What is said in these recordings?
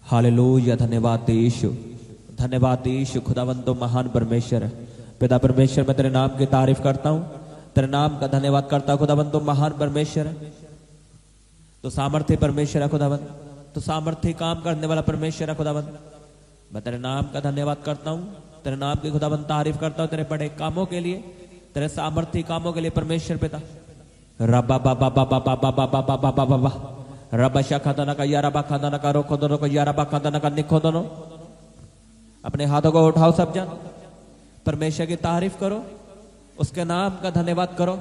Hallelujah. धन्यवाद यीशु, धन्यवाद यीशु। खुदावंद तो महान परमेश्वर है। पिता परमेश्वर, मैं तेरे नाम की तारीफ करता हूँ, तेरे नाम का धन्यवाद करता हूँ। खुदावंद तो महान परमेश्वर है, तो सामर्थ्य परमेश्वर है। खुदावंद तो सामर्थ्य काम करने वाला परमेश्वर है। खुदावंद मैं तेरे नाम का धन्यवाद करता हूँ, तेरे नाम की खुदावंद तारीफ करता हूँ, तेरे बड़े कामों के लिए, तेरे सामर्थ्य कामों के लिए परमेश्वर पिता। रबा बाबा बाबा बाबा बाबा बाबा बाबा बाबा रबा शाखादाना का यारा बाखादाना का रोको दोनों को यारा बाखादाना का निखो दोनों। अपने हाथों को उठाओ सब जन, परमेश्वर की तारीफ करो, उसके नाम का धन्यवाद करो।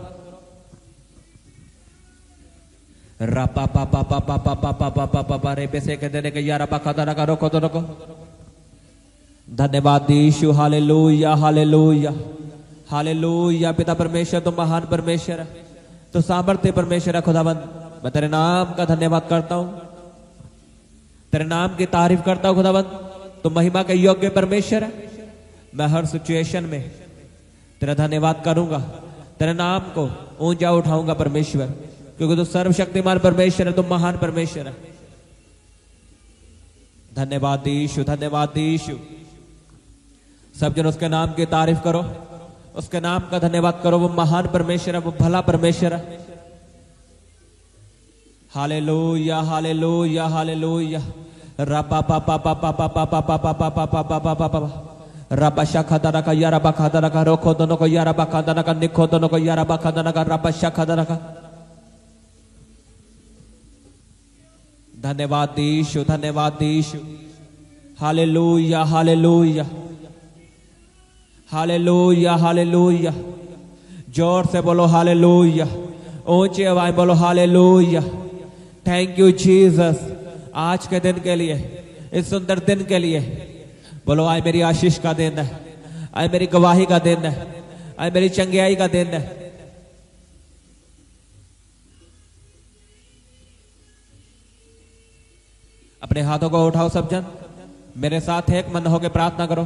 रपा पापा पापा पापा पापा पापा रे पैसे के देने के यारा बाखादाना का रोको दोनों को। धन्यवाद यीशु। Hallelujah hallelujah hallelujah. पिता परमेश्वर तो महान परमेश्वर है, तो सामर्थ्य परमेश्वर है। खुदावंद मैं तेरे नाम का धन्यवाद करता हूं, तेरे नाम की तारीफ करता हूं। खुदावंद तो महिमा के योग्य परमेश्वर है। मैं हर सिचुएशन में तेरा धन्यवाद करूंगा, तेरे नाम को ऊंचा उठाऊंगा परमेश्वर, क्योंकि तू सर्वशक्तिमान परमेश्वर है, तो महान परमेश्वर है। धन्यवाद यीशु, धन्यवाद यीशु। सब जन उसके नाम की तारीफ करो, उसके नाम का धन्यवाद करो। वो महान परमेश्वर है, वो भला परमेश्वर है। Hallelujah hallelujah hallelujah. रपा पापा पापा पापा पापा पापा पापा पापा पापा रपा शाखादाना का यारा बाखादाना का रोको दोनों को यारा बाखादाना का निखो दोनों को यारा बाखादाना का रपा शाखादाना का। धन्यवाद यीशु, धन्यवाद Yeshu. Hallelujah hallelujah hallelujah hallelujah. जोर से बोलो हालेलुया, ऊंची आवाज बोलो हालेलुया। थैंक यू जीसस, आज के दिन के लिए, इस सुंदर दिन के लिए। बोलो आज मेरी आशीष का दिन है, आज मेरी गवाही का दिन है, आज मेरी चंगियाई का दिन है। अपने हाथों को उठाओ सब जन, मेरे साथ एक मन होकर प्रार्थना करो।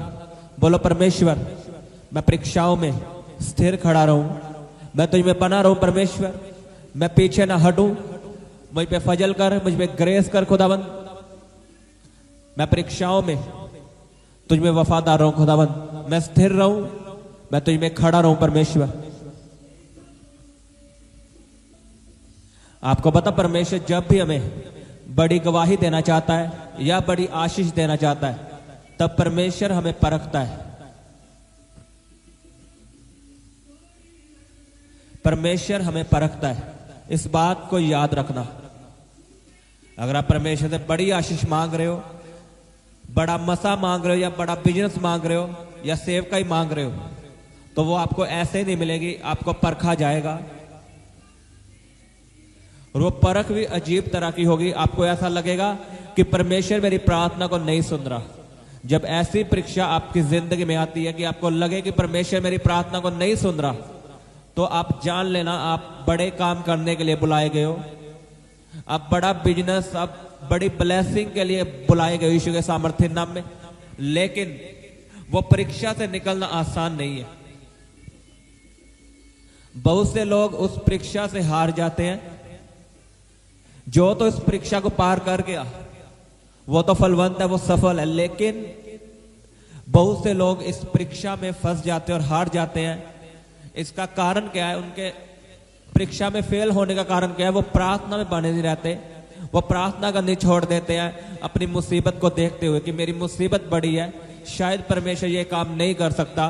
बोलो परमेश्वर, मैं परीक्षाओं में स्थिर खड़ा रहूं, मैं तुझ में बना रहूं परमेश्वर, मैं पीछे ना हटूं। मुझ पे फजल कर, मुझ पे ग्रेस कर खुदावंद। मैं परीक्षाओं में तुझ में वफादार रहूं खुदावंद, मैं स्थिर रहूं, मैं तुझ में खड़ा रहूं परमेश्वर। आपको पता परमेश्वर जब भी हमें बड़ी गवाही देना चाहता है या बड़ी आशीष देना चाहता है, तब परमेश्वर हमें परखता है। परमेश्वर हमें परखता है, इस बात को याद रखना। अगर आप परमेश्वर से बड़ी आशीष मांग रहे हो, बड़ा मसा मांग रहे हो, या बड़ा बिजनेस मांग रहे हो, या सेवकाई मांग रहे हो, तो वो आपको ऐसे नहीं मिलेगी, आपको परखा जाएगा। और वो परख भी अजीब तरह की होगी। आपको ऐसा लगेगा कि परमेश्वर मेरी प्रार्थना को नहीं सुन रहा। जब ऐसी परीक्षा आपकी जिंदगी में आती है कि आपको लगे कि परमेश्वर मेरी प्रार्थना को नहीं सुन रहा, तो आप जान लेना आप बड़े काम करने के लिए बुलाए गए हो। आप बड़ा बिजनेस, आप बड़ी ब्लेसिंग के लिए बुलाए गए यीशु के सामर्थ्य नाम में। लेकिन वो परीक्षा से निकलना आसान नहीं है। बहुत से लोग उस परीक्षा से हार जाते हैं। जो तो इस परीक्षा को पार कर गया वो तो फलवंत है, वो सफल है। लेकिन बहुत से लोग इस परीक्षा में फंस जाते हैं और हार जाते हैं। इसका कारण क्या है? उनके परीक्षा में फेल होने का कारण क्या है? वो प्रार्थना में बने नहीं रहते, वो प्रार्थना करनी छोड़ देते हैं अपनी मुसीबत को देखते हुए कि मेरी मुसीबत बड़ी है, शायद परमेश्वर ये काम नहीं कर सकता।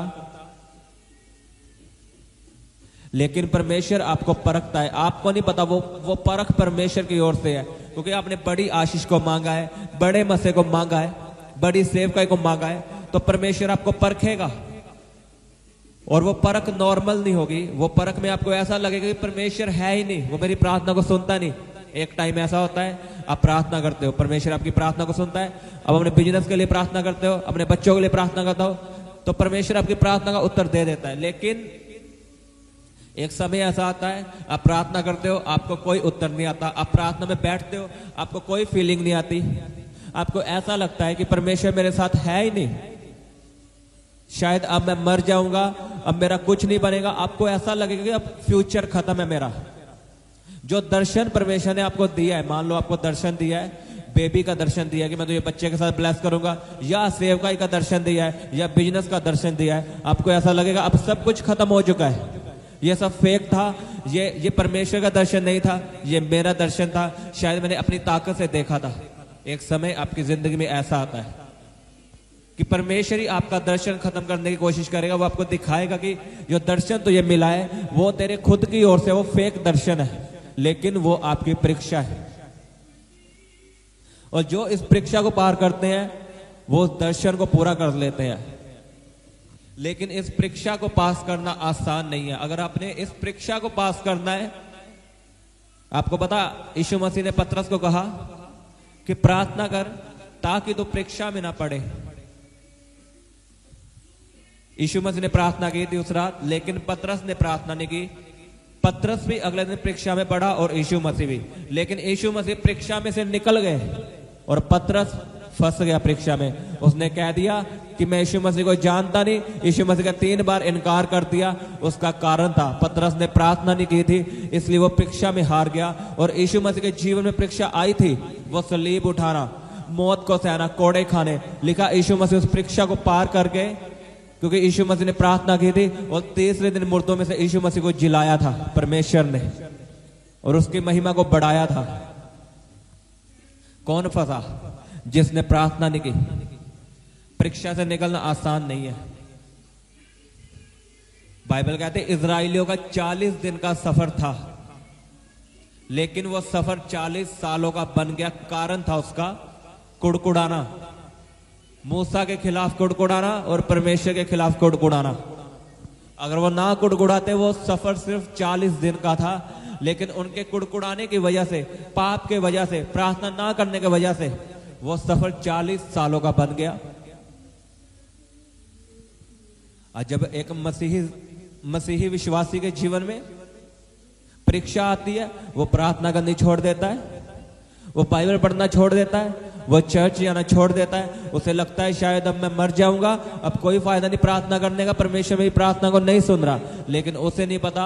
लेकिन परमेश्वर आपको परखता है, आपको नहीं पता। वो परख परमेश्वर की ओर से है, क्योंकि आपने बड़ी आशीष को मांगा है, बड़े मसे को मांगा है, बड़ी सेवकाई को मांगा है, तो परमेश्वर आपको परखेगा। और वो परख नॉर्मल नहीं होगी। वो परख में आपको ऐसा लगेगा कि परमेश्वर है ही नहीं, वो मेरी प्रार्थना को सुनता नहीं। एक टाइम ऐसा होता है, आप प्रार्थना करते हो, परमेश्वर आपकी प्रार्थना को सुनता है। अब अपने बिजनेस के लिए प्रार्थना करते हो, अपने बच्चों के लिए प्रार्थना करता हो, तो परमेश्वर आपकी प्रार्थना का उत्तर दे देता है। लेकिन एक समय ऐसा आता है, आप प्रार्थना करते हो, आपको कोई उत्तर नहीं आता। आप प्रार्थना में बैठते हो, आपको कोई फीलिंग नहीं आती। आपको ऐसा लगता है कि परमेश्वर मेरे साथ है ही नहीं, शायद अब मैं मर जाऊंगा, अब मेरा कुछ नहीं बनेगा। आपको ऐसा लगेगा कि अब फ्यूचर खत्म है मेरा। जो दर्शन परमेश्वर ने आपको दिया है, मान लो आपको दर्शन दिया है, बेबी का दर्शन दिया है कि मैं तुझे बच्चे के साथ ब्लेस करूंगा, या सेवकाई का दर्शन दिया है, या बिजनेस का दर्शन दिया है, आपको ऐसा लगेगा अब सब कुछ खत्म हो चुका है, ये सब फेक था, ये परमेश्वर का दर्शन नहीं था, ये मेरा दर्शन था, शायद मैंने अपनी ताकत से देखा था। एक समय आपकी जिंदगी में ऐसा आता है कि परमेश्वर ही आपका दर्शन खत्म करने की कोशिश करेगा। वो आपको दिखाएगा कि जो दर्शन तुझे मिला है वो तेरे खुद की ओर से, वो फेक दर्शन है, लेकिन वो आपकी परीक्षा है। और जो इस परीक्षा को पार करते हैं वो दर्शन को पूरा कर लेते हैं। लेकिन इस परीक्षा को पास करना आसान नहीं है। अगर आपने इस परीक्षा को पास करना है, आपको पता यीशु मसीह ने पतरस को कहा कि प्रार्थना कर ताकि तू परीक्षा में ना पड़े। यीशु मसीह ने प्रार्थना की थी उस रात, लेकिन पतरस ने प्रार्थना नहीं की। पतरस भी अगले दिन परीक्षा में पड़ा और यीशु मसीह भी, लेकिन यीशु मसीह परीक्षा में से निकल गए और पतरस फंस गया परीक्षा में। उसने कह दिया कि मैं यीशु मसीह को जानता नहीं। यीशु मसीह का 3 बार इनकार कर दिया। उसका कारण था पतरस ने प्रार्थना नहीं की थी, इसलिए वो परीक्षा में हार गया। और यीशु मसीह के जीवन में परीक्षा आई थी, वो सलीब उठाना, मौत को सहना, कोड़े खाने। लिखा यीशु मसीह उस परीक्षा को पार करके, क्योंकि यीशु मसीह ने प्रार्थना की थी, और तीसरे दिन मुर्दों में से यीशु मसीह को जिलाया था परमेश्वर ने, और उसकी महिमा को बढ़ाया था। कौन फंसा? जिसने प्रार्थना नहीं की। परीक्षा से निकलना आसान नहीं है। बाइबल कहते इजराइलियों का 40 दिन का सफर था, लेकिन वो सफर 40 सालों का बन गया। कारण था उसका कुड़कुड़ाना, मूसा के खिलाफ कुड़कुड़ाना और परमेश्वर के खिलाफ कुड़कुड़ाना। अगर वो ना कुड़कुड़ाते वो सफर सिर्फ 40 दिन का था, लेकिन उनके कुड़कुड़ाने की वजह से, पाप के वजह से, प्रार्थना ना करने की वजह से वो सफर 40 सालों का बन गया। और जब एक मसीही विश्वासी के जीवन में परीक्षा आती है, वो प्रार्थना करनी छोड़ देता है, वो बाइबल पढ़ना छोड़ देता है, वो चर्च जाना छोड़ देता है। उसे लगता है शायद अब मैं मर जाऊंगा, अब कोई फायदा नहीं प्रार्थना करने का, परमेश्वर मेरी प्रार्थना को नहीं सुन रहा। लेकिन उसे नहीं पता,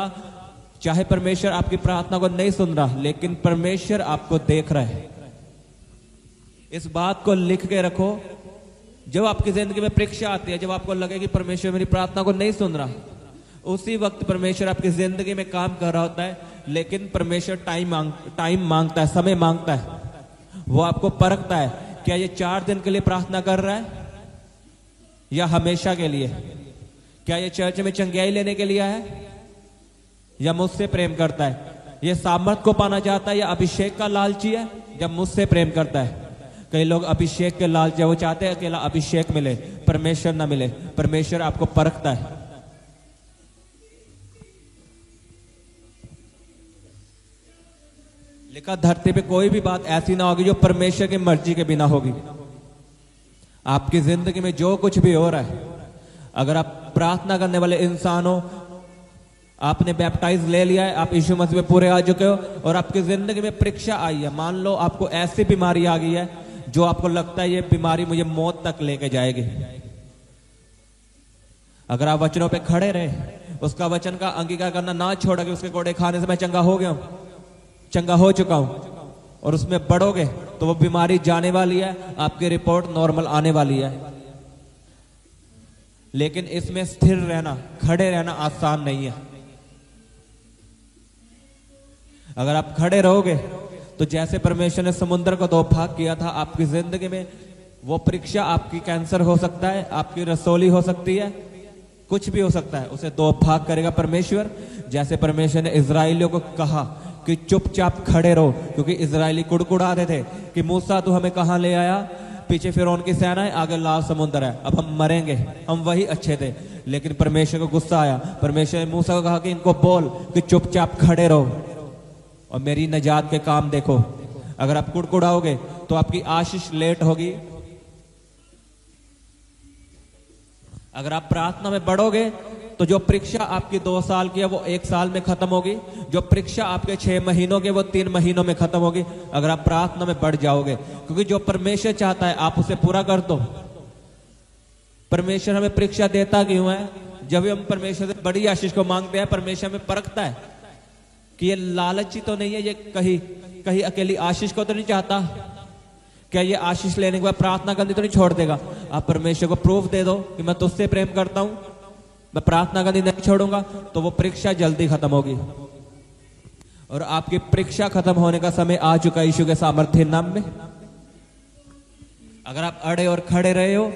चाहे परमेश्वर आपकी प्रार्थना को नहीं सुन रहा, लेकिन परमेश्वर आपको देख रहा है। इस बात को लिख के रखो। जब आपकी जिंदगी में परीक्षा आती है, जब आपको लगे कि परमेश्वर मेरी प्रार्थना को नहीं सुन रहा, उसी वक्त परमेश्वर आपकी जिंदगी में काम कर रहा होता है। लेकिन परमेश्वर टाइम मांगता है, समय मांगता है। वो आपको परखता है, क्या ये 4 दिन के लिए प्रार्थना कर रहा है या हमेशा के लिए? क्या ये चर्च में चंगियाई लेने के लिए है या मुझसे प्रेम करता है? ये सामर्थ को पाना चाहता है या अभिषेक का लालची है? जब मुझसे प्रेम करता है। कई लोग अभिषेक के लालची, वो चाहते हैं अकेला अभिषेक मिले, परमेश्वर ना मिले। परमेश्वर आपको परखता है। लिखा धरती पे कोई भी बात ऐसी ना होगी जो परमेश्वर की मर्जी के बिना होगी। आपकी जिंदगी में जो कुछ भी हो रहा है, अगर आप प्रार्थना करने वाले इंसान हो, आपने बैप्टाइज ले लिया है, आप यीशु मसीह में पूरे आ चुके हो, और आपकी जिंदगी में परीक्षा आई है, मान लो आपको ऐसी बीमारी आ गई है जो आपको लगता है ये बीमारी मुझे मौत तक लेके जाएगी। अगर आप वचनों पे खड़े रहे, उसका वचन का अंगीकार करना ना छोड़ा कि उसके कोड़े खाने से मैं चंगा हो गया हूं, चंगा हो चुका हूं, और उसमें बढ़ोगे तो वो बीमारी जाने वाली है, आपकी रिपोर्ट नॉर्मल आने वाली है। लेकिन इसमें स्थिर रहना, खड़े रहना आसान नहीं है। अगर आप खड़े रहोगे तो जैसे परमेश्वर ने समुद्र को 2 भाग किया था, आपकी जिंदगी में वो परीक्षा, आपकी कैंसर हो सकता है, आपकी रसोली हो सकती है, कुछ भी हो सकता है, उसे 2 भाग करेगा परमेश्वर। जैसे परमेश्वर ने इजराइलियों को कहा कि चुपचाप खड़े रहो, क्योंकि इजराइली कुड़कुड़ाते थे कि मूसा तू हमें कहां ले आया, पीछे फिरौन की सेना है, आगे लाल समुद्र है, अब हम मरेंगे, हम वही अच्छे थे। लेकिन परमेश्वर को गुस्सा आया। परमेश्वर ने मूसा को कहा कि इनको बोल कि चुपचाप खड़े रहो और मेरी निजात के काम देखो। अगर आप कुड़कुड़ाओगे तो आपकी आशीष लेट होगी। अगर आप प्रार्थना में बढ़ोगे तो जो परीक्षा आपकी 2 साल की है वो 1 साल में खत्म होगी, जो परीक्षा आपके 6 महीनों की वो 3 महीनों में खत्म होगी, अगर आप प्रार्थना में बढ़ जाओगे। क्योंकि जो परमेश्वर चाहता है आप उसे पूरा कर दो। परमेश्वर हमें परीक्षा देता क्यों है? जब भी हम परमेश्वर से बड़ी आशीष को मांगते हैं, परमेश्वर हमें परखता है कि ये लालची तो नहीं है, ये कहीं अकेली आशीष को तो नहीं चाहता, क्या ये आशीष लेने के बाद प्रार्थना करनी तो नहीं छोड़ देगा? आप परमेश्वर को प्रूफ दे दो कि मैं तुझसे प्रेम करता हूं, मैं प्रार्थना करनी नहीं छोड़ूंगा, तो वो परीक्षा जल्दी खत्म होगी। और आपकी परीक्षा खत्म होने का समय आ चुका है यीशु के सामर्थ्य नाम में। अगर आप अड़े और खड़े रहे हो,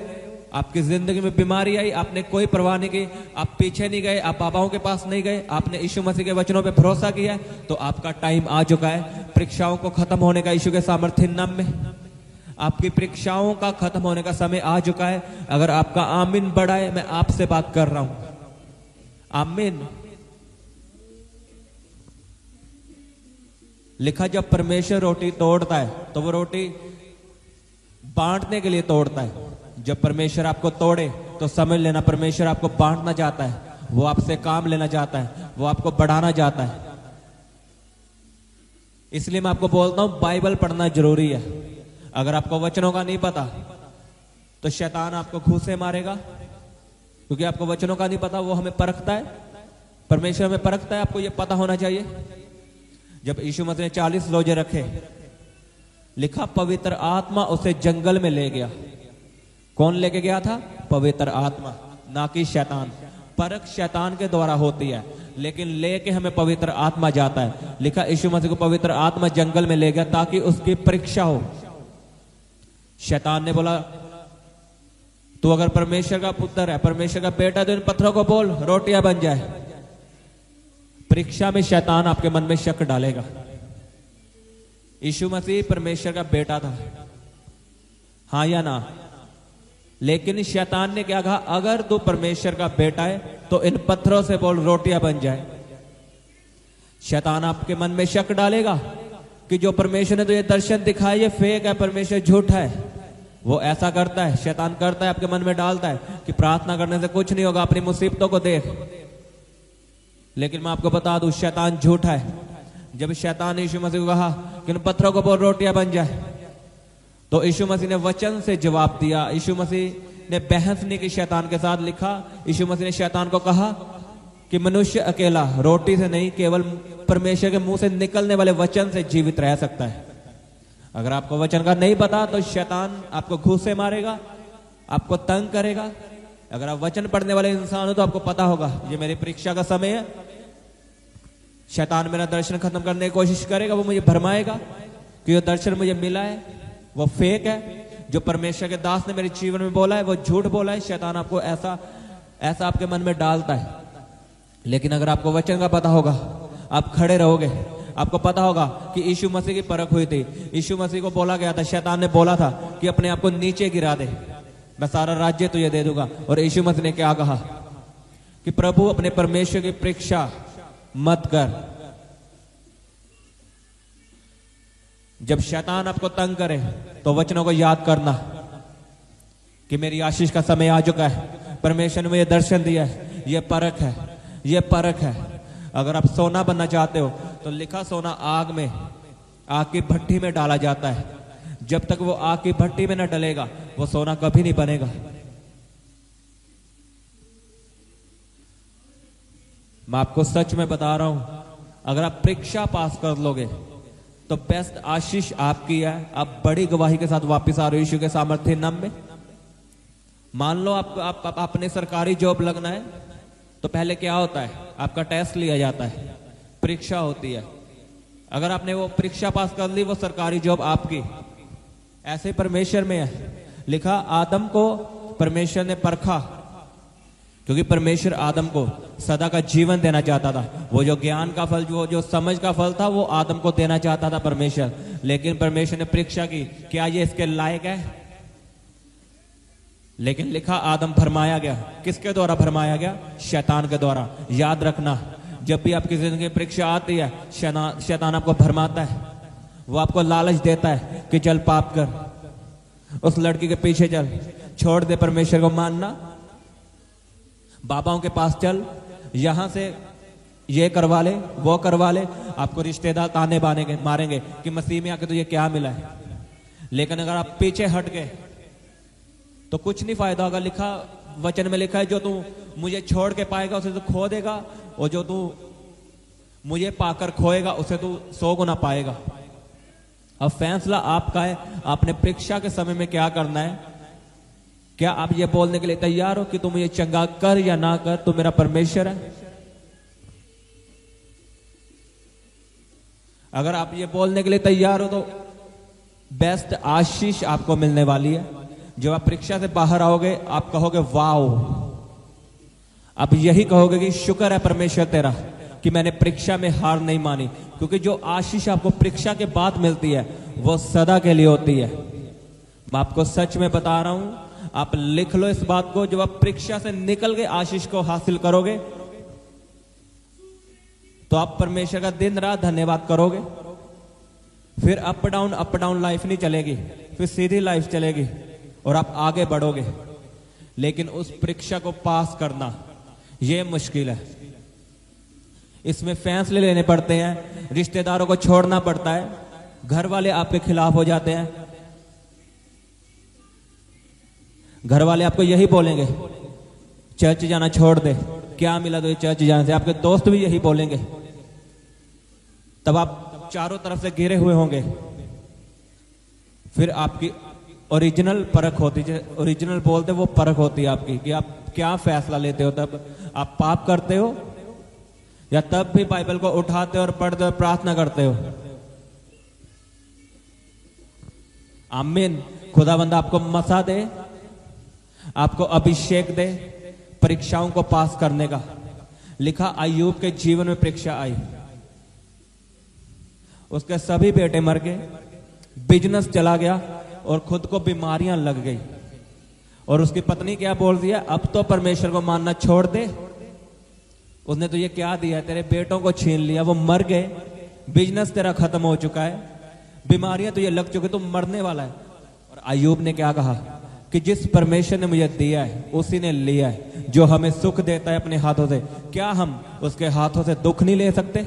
आपकी जिंदगी में बीमारी आई, आपने कोई परवाह नहीं की, आप पीछे नहीं गए, आप बाबाओं के पास नहीं गए, आपने यीशु मसीह के वचनों पे भरोसा किया है, तो आपका टाइम आ चुका है परीक्षाओं को खत्म होने का यीशु के सामर्थ्य नाम में। आपकी परीक्षाओं का खत्म होने का समय आ चुका है। अगर आपका आमीन बड़ा है, मैं आपसे बात कर रहा हूं, आमीन। लिखा जब परमेश्वर रोटी तोड़ता है तो वो रोटी बांटने के लिए तोड़ता है। जब परमेश्वर आपको तोड़े तो समझ लेना परमेश्वर आपको बांटना चाहता है, वो आपसे काम लेना चाहता है, वो आपको बढ़ाना चाहता है। इसलिए मैं आपको बोलता हूं बाइबल पढ़ना जरूरी है। अगर आपको वचनों का नहीं पता तो शैतान आपको घूसे मारेगा, क्योंकि आपको वचनों का नहीं पता। वो हमें परखता है, परमेश्वर हमें परखता है, आपको ये पता होना चाहिए। जब यीशु मसीह ने 40 रोजे रखे, लिखा पवित्र आत्मा उसे जंगल में ले गया। कौन लेके गया था? पवित्र आत्मा, ना कि शैतान। परख शैतान के द्वारा होती है, लेकिन लेके हमें पवित्र आत्मा जाता है। लिखा यीशु मसीह को पवित्र आत्मा जंगल में ले गया ताकि उसकी परीक्षा हो। शैतान ने बोला तू अगर परमेश्वर का पुत्र है, परमेश्वर का बेटा, तो इन पत्थरों को बोल रोटियां बन जाए। परीक्षा में शैतान आपके मन में शक डालेगा। यीशु मसीह परमेश्वर का बेटा था, हाँ या ना? लेकिन शैतान ने क्या कहा? अगर तू परमेश्वर का बेटा है तो इन पत्थरों से बोल रोटियां बन जाए। शैतान आपके मन में शक डालेगा कि जो परमेश्वर ने तो ये दर्शन दिखाया ये फेक है, परमेश्वर झूठा है। वो ऐसा करता है, शैतान करता है, आपके मन में डालता है कि प्रार्थना करने से कुछ नहीं होगा, अपनी मुसीबतों को देख। लेकिन मैं आपको बता दूं शैतान झूठा है। जब शैतान ने यीशु मसीह को कहा कि इन पत्थरों को बोल रोटियां बन जाए, तो यीशु मसीह ने वचन से जवाब दिया। यीशु मसीह ने बहस नहीं की शैतान के साथ। लिखा यीशु मसीह ने शैतान को कहा कि मनुष्य अकेला रोटी से नहीं, केवल परमेश्वर के मुंह से निकलने वाले वचन से जीवित रह सकता है। अगर आपको वचन का नहीं पता तो शैतान आपको घूसे मारेगा, आपको तंग करेगा। अगर आप वचन पढ़ने वाले इंसान हो तो आपको पता होगा ये मेरी परीक्षा का समय है। शैतान मेरा दर्शन खत्म करने की कोशिश करेगा, वो मुझे भरमाएगा कि ये दर्शन मुझे मिला है वो फेक है। जो परमेश्वर के दास ने मेरे जीवन में बोला है वो झूठ बोला है। शैतान आपको ऐसा ऐसा आपके मन में डालता है। लेकिन अगर आपको वचन का पता होगा, आप खड़े रहोगे। आपको पता होगा कि यीशु मसीह की परख हुई थी। यीशु मसीह को बोला गया था, शैतान ने बोला था कि अपने आप को नीचे गिरा दे, मैं सारा राज्य तुझे दे दूंगा। और यीशु मसीह ने क्या कहा कि प्रभु अपने परमेश्वर की परीक्षा मत कर। जब शैतान आपको तंग करे तो वचनों को याद करना कि मेरी आशीष का समय आ चुका है, परमेश्वर ने मुझे दर्शन दिया है, ये परख है, ये परख है। अगर आप सोना बनना चाहते हो तो लिखा सोना आग में, आग की भट्टी में डाला जाता है। जब तक वो आग की भट्टी में न डलेगा वो सोना कभी नहीं बनेगा। मैं आपको सच में बता रहा हूं, अगर आप परीक्षा पास कर लोगे तो बेस्ट आशीष आपकी है। आप बड़ी गवाही के साथ वापस आ रहे हो यीशु के सामर्थ्य नाम में। मान लो आप अपने सरकारी जॉब लगना है तो पहले क्या होता है? आपका टेस्ट लिया जाता है, परीक्षा होती है। अगर आपने वो परीक्षा पास कर ली वो सरकारी जॉब आपकी। ऐसे परमेश्वर में है। लिखा आदम को परमेश्वर ने परखा क्योंकि परमेश्वर आदम को सदा का जीवन देना चाहता था। वो जो ज्ञान का फल, वो जो समझ का फल था वो आदम को देना चाहता था परमेश्वर। लेकिन परमेश्वर ने परीक्षा की, क्या ये इसके लायक है? लेकिन लिखा आदम भरमाया गया। किसके द्वारा भरमाया गया? शैतान के द्वारा। याद रखना, जब भी आपकी जिंदगी में परीक्षा आती है शैतान आपको भरमाता है। वो आपको लालच देता है कि चल पाप कर, उस लड़की के पीछे चल, छोड़ दे परमेश्वर को मानना, बाबाओं के पास चल, यहां से ये करवा ले, वो करवा ले। आपको रिश्तेदार ताने बानेंगे, मारेंगे कि मसीह में आके तुझे क्या मिला है। लेकिन अगर आप पीछे हट गए तो कुछ नहीं फायदा होगा। लिखा वचन में लिखा है जो तू मुझे छोड़ के पाएगा उसे तू खो देगा, और जो तू मुझे पाकर खोएगा उसे तू 100 गुना पाएगा। अब फैसला आपका है, आपने परीक्षा के समय में क्या करना है। क्या आप ये बोलने के लिए तैयार हो कि तुम ये चंगा कर या ना कर, तू मेरा परमेश्वर है। अगर आप ये बोलने के लिए तैयार हो तो बेस्ट आशीष आपको मिलने वाली है। जब आप परीक्षा से बाहर आओगे आप कहोगे वाओ, आप यही कहोगे कि शुक्र है परमेश्वर तेरा कि मैंने परीक्षा में हार नहीं मानी, क्योंकि जो आशीष आपको परीक्षा के बाद मिलती है वो सदा के लिए होती है। मैं आपको सच में बता रहा हूं, आप लिख लो इस बात को, जब आप परीक्षा से निकल के आशीष को हासिल करोगे तो आप परमेश्वर का दिन रात धन्यवाद करोगे। फिर अप डाउन लाइफ नहीं चलेगी, फिर सीधी लाइफ चलेगी और आप आगे बढ़ोगे। लेकिन उस परीक्षा को पास करना यह मुश्किल है। इसमें फैसले लेने पड़ते हैं, रिश्तेदारों को छोड़ना पड़ता है, घर वाले आपके खिलाफ हो जाते हैं। घर वाले आपको यही बोलेंगे चर्च जाना छोड़ दे, क्या मिला तो ये चर्च जाने से। आपके दोस्त भी यही बोलेंगे। तब आप चारों तरफ से घिरे हुए होंगे। फिर आपकी ओरिजिनल परख होती है, ओरिजिनल बोलते वो परख होती है आपकी कि आप क्या फैसला लेते हो। तब आप पाप करते हो या तब भी बाइबल को उठाते हो और पढ़ते हो, प्रार्थना करते हो। आमीन। खुदावंद आपको मसा दे, आपको अभिषेक दे परीक्षाओं को पास करने का। लिखा अय्यूब के जीवन में परीक्षा आई, उसके सभी बेटे मर गए, बिजनेस चला गया और खुद को बीमारियां लग गई। और उसकी पत्नी क्या बोल दिया, अब तो परमेश्वर को मानना छोड़ दे, उसने तो ये क्या दिया, तेरे बेटों को छीन लिया, वो मर गए, बिजनेस तेरा खत्म हो चुका है, बीमारियां तुझे लग चुकी, तुम मरने वाला है। और अय्यूब ने क्या कहा कि जिस परमेश्वर ने मुझे दिया है उसी ने लिया है, जो हमें सुख देता है अपने हाथों से, क्या हम उसके हाथों से दुख नहीं ले सकते।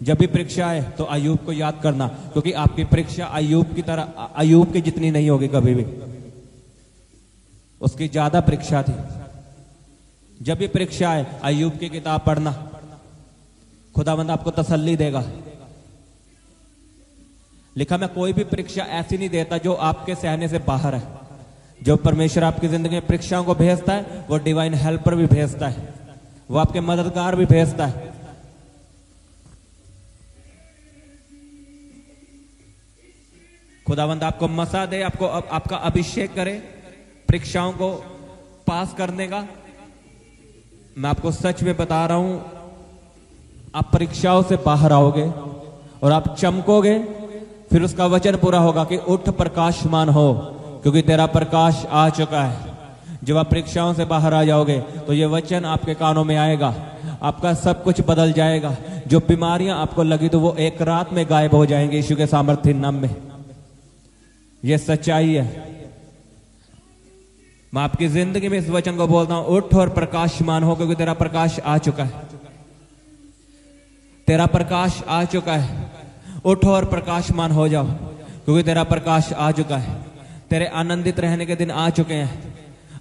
जब भी परीक्षा आए तो अय्यूब को याद करना, क्योंकि आपकी परीक्षा अय्यूब की तरह, अय्यूब की जितनी नहीं होगी कभी भी, उसकी ज्यादा परीक्षा थी। जब भी परीक्षा आए अय्यूब की किताब पढ़ना, खुदावंद आपको तसल्ली देगा। लिखा मैं कोई भी परीक्षा ऐसी नहीं देता जो आपके सहने से बाहर है। जो परमेश्वर आपकी जिंदगी में परीक्षाओं को भेजता है वो डिवाइन हेल्पर भी भेजता है, वो आपके मददगार भी भेजता है। खुदावंद आपको मसा दे, आपको आपका अभिषेक करे परीक्षाओं को पास करने का। मैं आपको सच में बता रहा हूं, आप परीक्षाओं से बाहर आओगे और आप चमकोगे। फिर उसका वचन पूरा होगा कि उठ प्रकाशमान हो, क्योंकि तेरा प्रकाश आ चुका है। जब आप परीक्षाओं से बाहर आ जाओगे तो ये वचन आपके कानों में आएगा, आपका सब कुछ बदल जाएगा। जो बीमारियां आपको लगी तो वो एक रात में गायब हो जाएंगी यीशु के सामर्थ्य नाम में। ये सच्चाई है। मैं आपकी जिंदगी में इस वचन को बोलता हूं, उठ और प्रकाशमान हो, क्योंकि तेरा प्रकाश आ चुका है। तेरा प्रकाश आ चुका है। उठो और प्रकाशमान हो जाओ, क्योंकि तेरा प्रकाश आ चुका है। तेरे आनंदित रहने के दिन आ चुके हैं,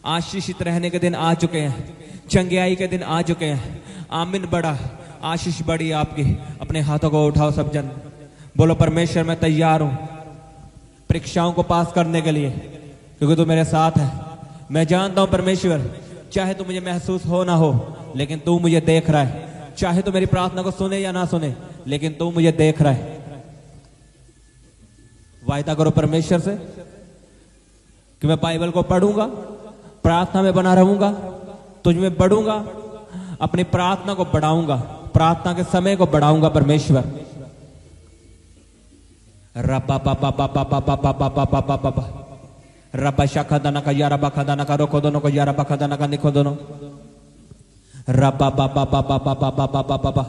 आशीषित रहने के दिन आ चुके हैं, चंगियाई के दिन आ चुके हैं। आमीन। बड़ा आशीष बड़ी आपकी। अपने हाथों को उठाओ सब जन, बोलो परमेश्वर मैं तैयार हूं परीक्षाओं को पास करने के लिए, क्योंकि तू मेरे साथ है। मैं जानता हूं परमेश्वर, चाहे तू मुझे महसूस हो ना हो, लेकिन तू मुझे देख रहा है। चाहे तू मेरी प्रार्थना को सुने या ना सुने, लेकिन तू मुझे देख रहा है। वायदा करो परमेश्वर से कि मैं बाइबल को पढ़ूंगा, प्रार्थना में बना रहूंगा, तुझ में बढ़ूंगा, अपनी प्रार्थना को बढ़ाऊंगा, प्रार्थना के समय को बढ़ाऊंगा परमेश्वर। रब्बा पापा पापा पापा पापा पापा पापा रब्बा शाखा दाना का यारा बाखा दाना का रोको दोनों को यारा बाखा दाना का निको दोनों रब्बा पापा पापा पापा पापा पापा।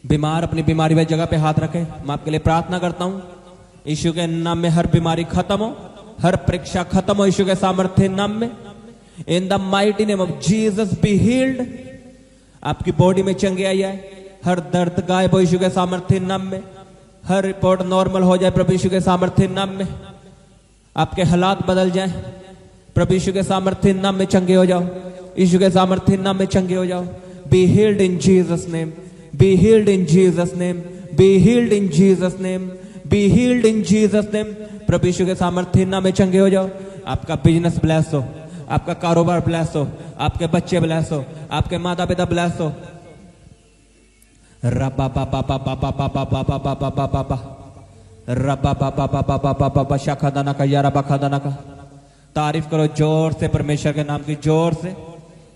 बीमार अपनी बीमारी वाली जगह पे हाथ रखे। मैं आपके लिए प्रार्थना करता हूं, यीशु के नाम में हर बीमारी खत्म हो, हर परीक्षा खत्म हो यीशु के सामर्थ्य नाम में। In the mighty name of Jesus be healed. आपकी बॉडी में चंगियाई आए, हर दर्द गायब हो यीशु के सामर्थ्य नाम में। हर रिपोर्ट नॉर्मल हो जाए प्रभु यीशु के सामर्थ्य नाम में। आपके हालात बदल जाए प्रभु यीशु के सामर्थ्य नाम में। चंगे हो जाओ यीशु के सामर्थ्य नाम में, चंगे हो जाओ। Be healed in Jesus' name. Be healed in Jesus' name. Be healed in Jesus' name. Be healed in Jesus' name. प्रभु यीशु के सामर्थ्य नाम में चंगे हो जाओ। आपका बिजनेस ब्लेस हो, आपका कारोबार ब्लेस हो, आपके बच्चे ब्लेस हो, आपके माता पिता ब्लेस हो। रबा बाबा बाबा बाबा बाबा बाबा बाबा बाबा रबा बाबा बाबा बाबा बाबा शाखादाना का यारा बखादाना का। तारीफ करो जोर से परमेश्वर के नाम की, जोर से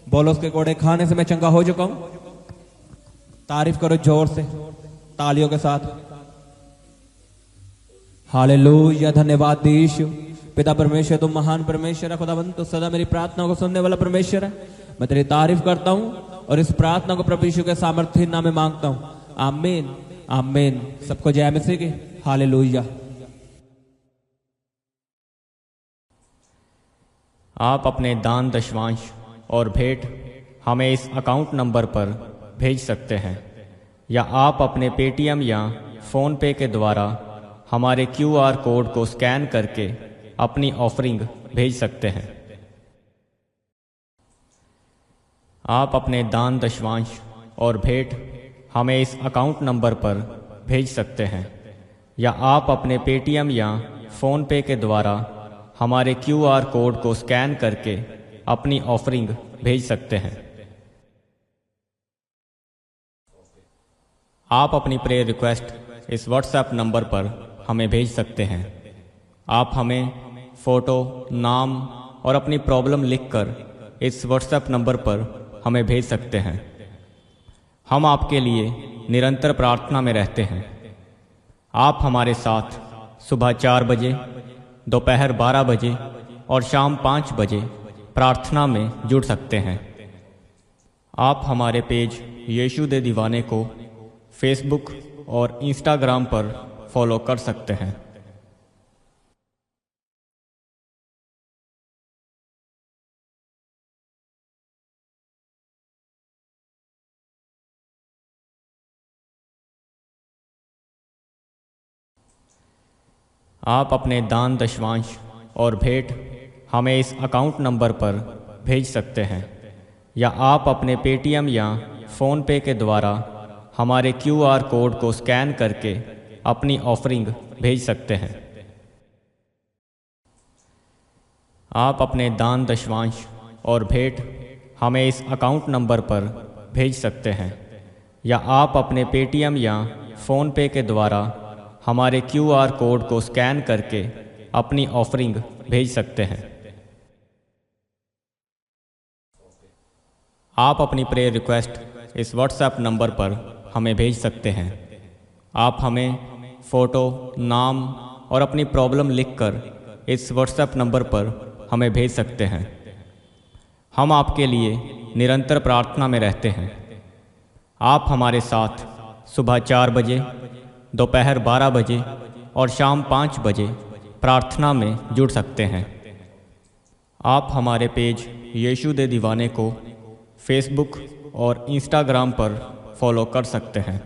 बोलो उसके कोड़े खाने से मैं चंगा हो चुका हूं। तारीफ करो जोर से तालियों के साथ। हालेलुया, धन्यवाद यीशु। पिता परमेश्वर तुम महान परमेश्वर है खुदावंद, तो सदा मेरी प्रार्थना को सुनने वाला परमेश्वर है। मैं तेरी तारीफ करता हूं और इस प्रार्थना को प्रभु यीशु के सामर्थ्य नाम में मांगता हूं। आमीन आमीन। सबको जय मसीह की। हालेलुया। आप अपने दान दशवांश और भेंट हमें इस अकाउंट नंबर पर भेज सकते हैं, या आप अपने पेटीएम या फ़ोन पे के द्वारा हमारे QR कोड को स्कैन करके अपनी ऑफरिंग भेज सकते हैं। आप अपने दान दशवांश और भेंट हमें इस अकाउंट नंबर पर भेज सकते हैं, या आप अपने पेटीएम या फ़ोन पे के द्वारा हमारे QR कोड को स्कैन करके अपनी ऑफरिंग भेज सकते हैं। आप अपनी प्रेयर रिक्वेस्ट इस व्हाट्सएप नंबर पर हमें भेज सकते हैं। आप हमें फ़ोटो, नाम और अपनी प्रॉब्लम लिखकर इस व्हाट्सएप नंबर पर हमें भेज सकते हैं। हम आपके लिए निरंतर प्रार्थना में रहते हैं। आप हमारे साथ सुबह 4 बजे, दोपहर 12 बजे और शाम 5 बजे प्रार्थना में जुड़ सकते हैं। आप हमारे पेज यीशु दे दीवाने को फेसबुक और इंस्टाग्राम पर फॉलो कर सकते हैं। आप अपने दान दशवांश और भेंट हमें इस अकाउंट नंबर पर भेज सकते हैं, या आप अपने पेटीएम या फ़ोन पे के द्वारा हमारे QR कोड को स्कैन करके अपनी ऑफरिंग भेज सकते हैं। आप अपने दान दशवांश और भेंट हमें इस अकाउंट नंबर पर भेज सकते हैं, या आप अपने पेटीएम या फ़ोन पे के द्वारा हमारे QR कोड को स्कैन करके अपनी ऑफरिंग भेज सकते हैं। आप अपनी प्रेयर रिक्वेस्ट इस व्हाट्सएप नंबर पर हमें भेज सकते हैं। आप हमें फ़ोटो, नाम और अपनी प्रॉब्लम लिखकर इस व्हाट्सएप नंबर पर हमें भेज सकते हैं। हम आपके लिए निरंतर प्रार्थना में रहते हैं। आप हमारे साथ सुबह 4 बजे, दोपहर 12 बजे और शाम 5 बजे प्रार्थना में जुड़ सकते हैं। आप हमारे पेज यीशु दे दीवाने को फेसबुक और इंस्टाग्राम पर फॉलो कर सकते हैं।